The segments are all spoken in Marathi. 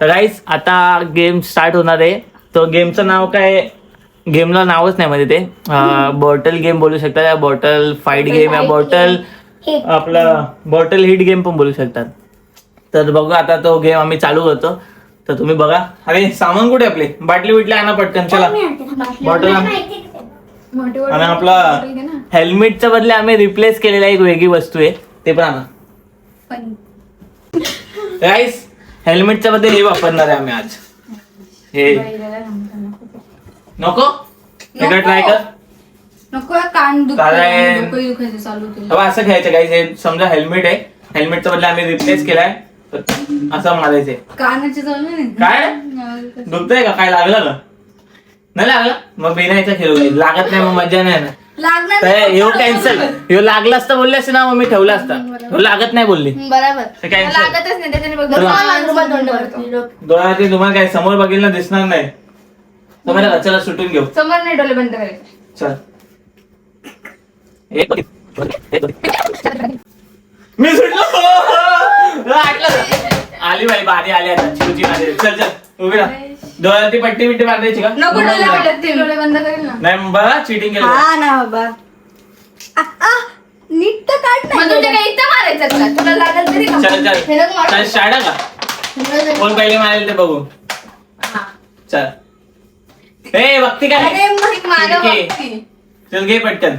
तर गाईस आता गेम स्टार्ट होणार आहे. तो गेमचं नाव काय, गेमला नावच नाही म्हणजे ते बॉटल गेम बोलू शकता, बॉटल फाईट गेम, या बॉटल आपला बॉटल हिट गेम पण बोलू शकतात. तर बघू आता तो गेम आम्ही चालू करतो. तर तुम्ही बघा. अरे सामान कुठे आपले, बाटली बिटली आणा पटकन. चला बॉटल आणि आपला हेल्मेटच्या बदले आम्ही रिप्लेस केलेला एक वेगळी वस्तू आहे, ते पण आणा. गाईस हेल्मेटच्या बद्दल हे वापरणार आहे आम्ही आज. हे नको एकदा ट्राय कर. नको कान दुखायचं चालू होतं. असं घ्यायचं गाईस. हे समजा हेल्मेट आहे, हेल्मेटच्या बदले आम्ही रिप्लेस केलाय. असं मारायचंय. कानाचे चालू नाही काय दुखतंय का, काय लागलं का? नाही लागलं मग बिनायचा खेळू. लागत नाही मग मजा नाही ना. लागणार ह्यो कॅन्सल. ह्यो लागला असता बोलले असते ना, मग मी ठेवला असता. ह्यो लागत नाही बोलली बरोबर. कॅन्सल. लागतच नाही त्याच्याने बघ. डोळ्यात तुम्हाला काय समोर बघितलं दिसणार नाही. तुम्हाला चला सुटून घेऊ. समोर नाही डोळे बंद करायचे. चल मी सुटलो. आली बाई बारी आली आता. चिवची आली. चल चल उभी राहा. डोळ्यात पट्टी बिट्टी बांधायची का? नको डोळे बंद करेल ना. नाही बघा चिटिंग केलं. हा ना बाबा. नीट तर काढ ना. तुझ्या काही इथं मारायचं का? तुला लागल तरी का? चल चल चल शाळा का कोण पहिले मारेल ते बघू. चल ए बघती काय. अरे मग माझं बघती. चल घे पटकन.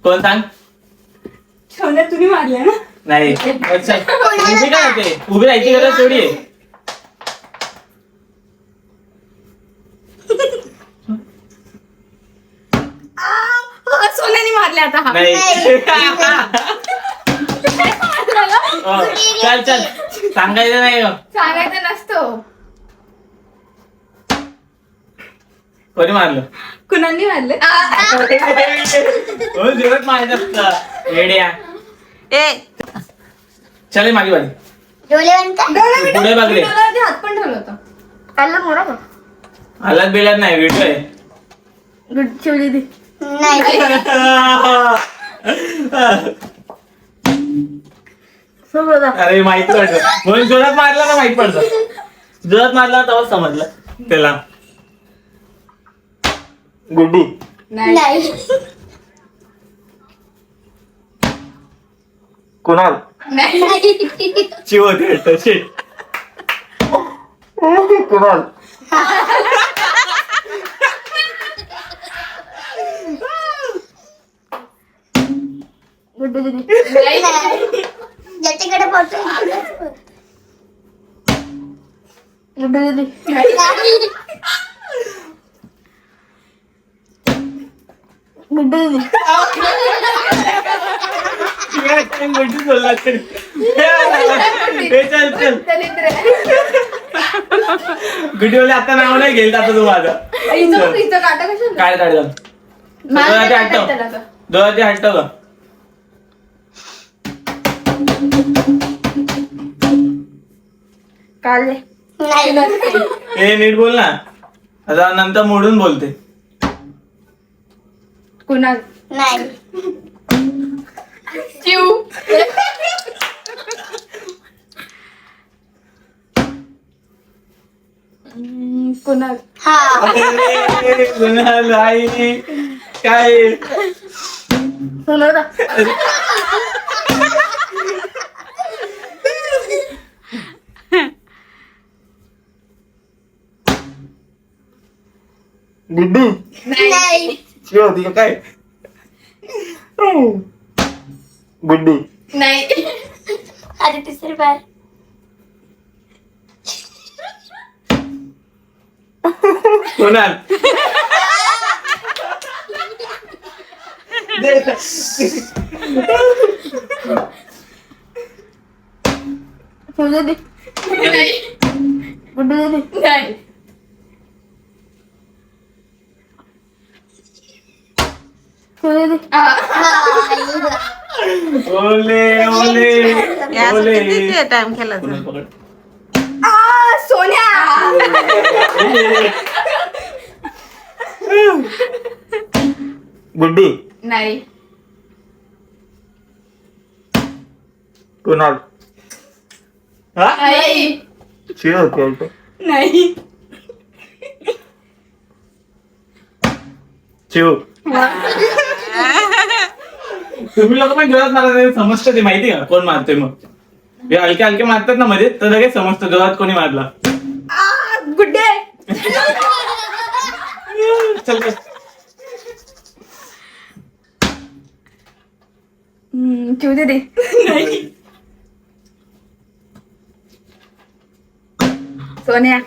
कोण सांग. सोन्या तुम्ही मारल्या ना. नाही चल उभी काय होते, उभी राहायची गरज थोडी आहे. सोन्याने मारले आता. हा नाही चल चल सांगायचं नाही का? सांगायचं नसतो. कोणी मारलं. कुणाला मारले. हो जेवत मारायचं असतं येड्या. चल माझी बारी. पुढे बघ रे. हात पण ठेवलं होतं. हालत बिलत नाही व्हिडिओ आहे. ठेवली ती. अरे माहित पडलं म्हणून जोरात मारला ना, माहित पडतं. जोरात मारला तेव्हा समजलं त्याला. गुड्डू नाही. कुणाल चिव होते शेट. कुणाल ज्याच्याकडे बोलला चल गुड्डीवाले आता नाव नाही घेईल आता तू माझं. काय काढलं डोळ्यात हटव. डोळ्यात हटव का. काढले. हे नीट बोल ना, आता नंतर मोडून बोलते. कुणाल नाही. चिव. कुणाल. कुणाल आई काय सोनवरा. गुड्डू नाही. शिव होती का काय. गुड्डू नाही. अरे तिसरी बार. कुणाल नाही. ओले ओले ओले टाइम खेळला कुणाल पकड. सोन्या. गुड्डू नाही. कुणाल हा नाही. शिव होती अल्टो. नाही. शिव तुम्ही लोक पण जोरात मारत समजतं ते माहिती का कोण मारतोय मग हे हलके हलके मारतात ना मध्ये तर लगेच समजतं जोरात कोणी मारला. गुड्डे. चल चल. चिव दे. नाही. सोन्या.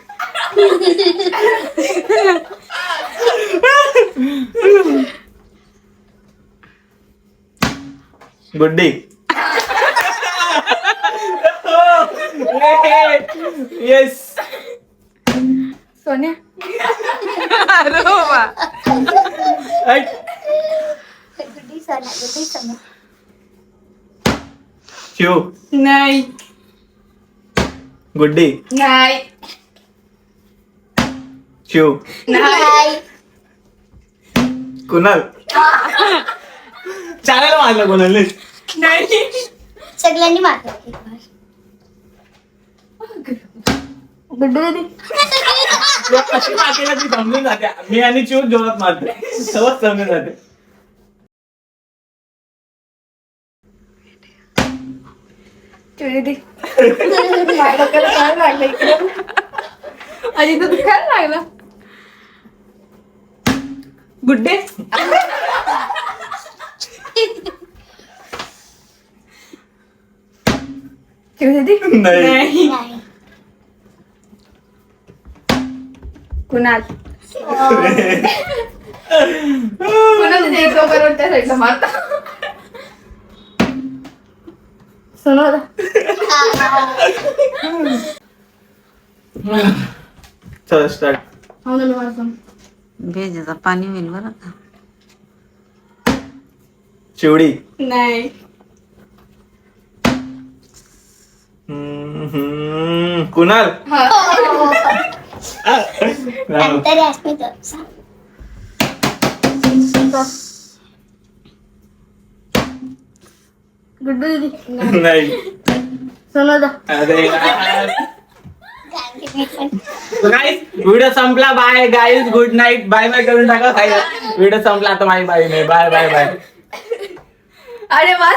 गुड्डी. येस. सोन्या. गुड्डी सोना. शिव. नाही. गुड्डी. नाही. शिव. नाही. कुणाल. चालायला मारलं कोणाला. नाही. सगळ्यांनी मारलं. गुड्डू दे. कशी मारते ती समजून जाते. मी आणि चिव जोरात मारते सहज समजून जाते. चिव दे. माझ्या डोक्याला काय लागलं इकडे. आधी तर दुखायला लागला. गुड्डे. चिव दे. नाही. नाही. कुणाल. कुणाल ते एक बरोबर त्या साईडला मारता. सोनू चल स्टार्ट. हो ना मारतो. भेजाचं पाणी होईल बरं का. चिवडी. नाही. कुणाल. नंतर अस्मिता. गुड्डू दीदी. नाही. सोनू दा. अरे गाईज व्हिडिओ संपला. Bye guys good night. Bye bye करून टाका. व्हिडिओ संपला आता. माझी बाय नाही. Bye bye bye. अरे वा.